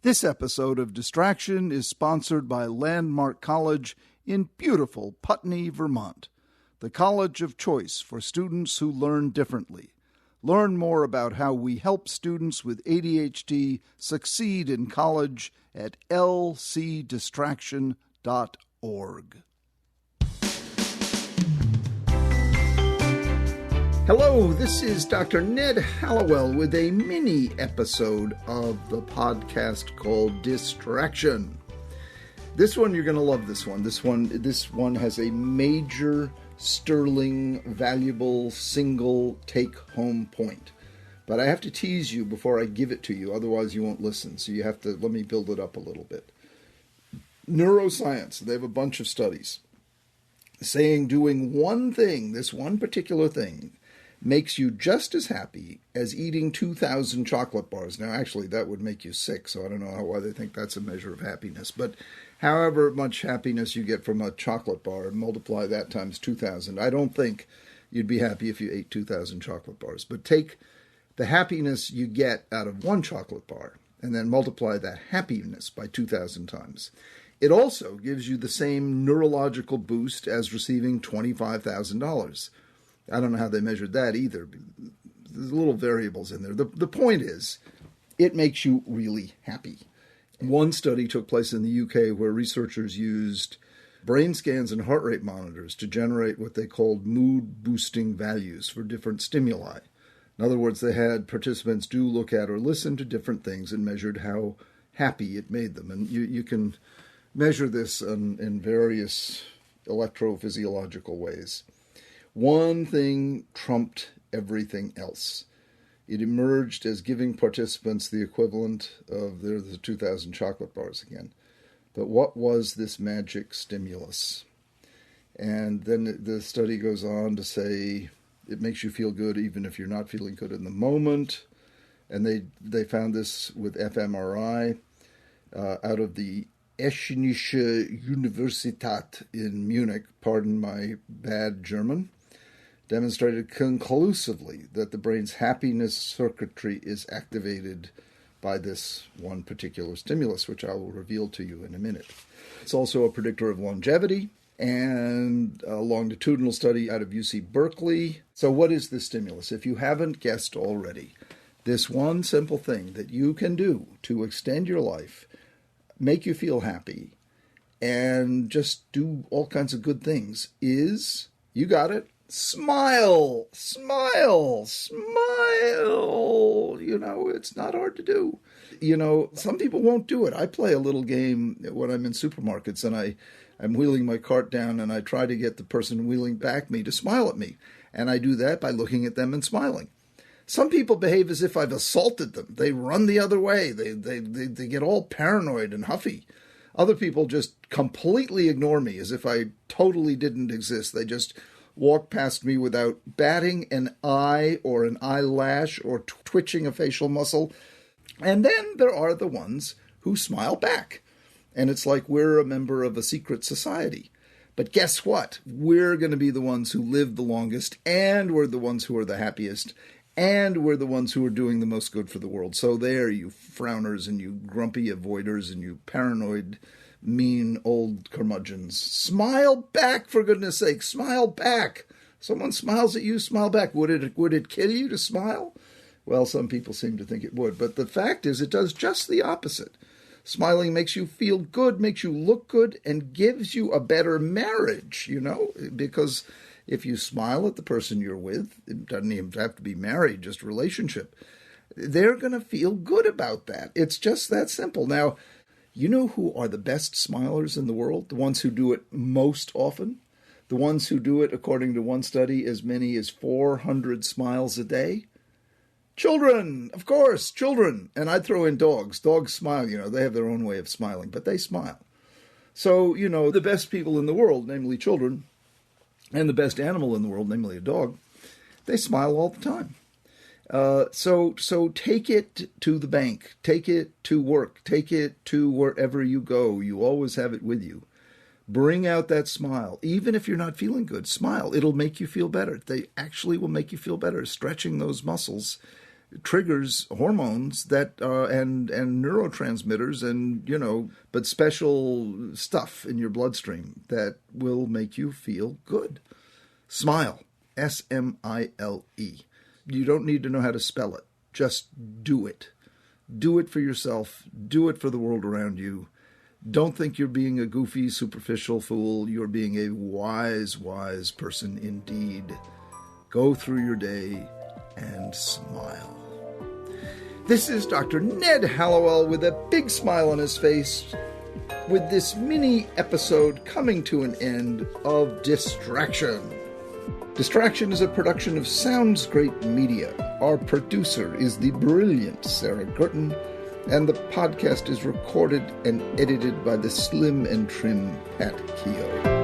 This episode of Distraction is sponsored by Landmark College in beautiful Putney, Vermont, the college of choice for students who learn differently. Learn more about how we help students with ADHD succeed in college at lcdistraction.org. Hello, this is Dr. Ned Hallowell with a mini episode of the podcast called Distraction. This one, you're going to love this one. This one has a major, sterling, valuable, single take-home point. But I have to tease you before I give it to you, otherwise you won't listen. So you have to let me build it up a little bit. Neuroscience, they have a bunch of studies saying doing one thing, this one particular thing, makes you just as happy as eating 2,000 chocolate bars. Now, actually, that would make you sick, so I don't know why they think that's a measure of happiness. But however much happiness you get from a chocolate bar, and multiply that times 2,000, I don't think you'd be happy if you ate 2,000 chocolate bars. But take the happiness you get out of one chocolate bar, and then multiply that happiness by 2,000 times. It also gives you the same neurological boost as receiving $25,000. I don't know how they measured that either. There's little variables in there. The point is, it makes you really happy. One study took place in the UK where researchers used brain scans and heart rate monitors to generate what they called mood-boosting values for different stimuli. In other words, they had participants do look at or listen to different things and measured how happy it made them. And you can measure this in various electrophysiological ways. One thing trumped everything else. It emerged as giving participants the equivalent of the 2,000 chocolate bars again. But what was this magic stimulus? And then the study goes on to say it makes you feel good even if you're not feeling good in the moment. And they found this with fMRI out of the Technische Universität in Munich, pardon my bad German, demonstrated conclusively that the brain's happiness circuitry is activated by this one particular stimulus, which I will reveal to you in a minute. It's also a predictor of longevity, and a longitudinal study out of UC Berkeley. So what is this stimulus? If you haven't guessed already, this one simple thing that you can do to extend your life, make you feel happy, and just do all kinds of good things is, you got it, smile, smile, smile. You know, it's not hard to do. You know, some people won't do it. I play a little game when I'm in supermarkets and I'm wheeling my cart down and I try to get the person wheeling back me to smile at me. And I do that by looking at them and smiling. Some people behave as if I've assaulted them. They run the other way. They get all paranoid and huffy. Other people just completely ignore me as if I totally didn't exist. They just walk past me without batting an eye or an eyelash or twitching a facial muscle. And then there are the ones who smile back. And it's like we're a member of a secret society. But guess what? We're going to be the ones who live the longest, and we're the ones who are the happiest, and we're the ones who are doing the most good for the world. So there, you frowners and you grumpy avoiders and you paranoid, mean old curmudgeons. Smile back, for goodness sake. Smile back. Someone smiles at you, smile back. Would it kill you to smile? Well, some people seem to think it would. But the fact is, it does just the opposite. Smiling makes you feel good, makes you look good, and gives you a better marriage, you know, because if you smile at the person you're with, it doesn't even have to be married, just relationship, they're going to feel good about that. It's just that simple. Now, you know who are the best smilers in the world? The ones who do it most often? The ones who do it, according to one study, as many as 400 smiles a day? Children, of course, children. And I'd throw in dogs. Dogs smile, you know, they have their own way of smiling, but they smile. So, you know, the best people in the world, namely children, and the best animal in the world, namely a dog, they smile all the time. So take it to the bank, take it to work, take it to wherever you go. You always have it with you. Bring out that smile. Even if you're not feeling good, smile. It'll make you feel better. They actually will make you feel better. Stretching those muscles triggers hormones that and neurotransmitters and but special stuff in your bloodstream that will make you feel good. Smile, Smile. You don't need to know how to spell it. Just do it. Do it for yourself. Do it for the world around you. Don't think you're being a goofy, superficial fool. You're being a wise, wise person indeed. Go through your day and smile. This is Dr. Ned Hallowell with a big smile on his face, with this mini episode coming to an end of Distraction. Distraction is a production of Sounds Great Media. Our producer is the brilliant Sarah Guertin, and the podcast is recorded and edited by the slim and trim Pat Keogh.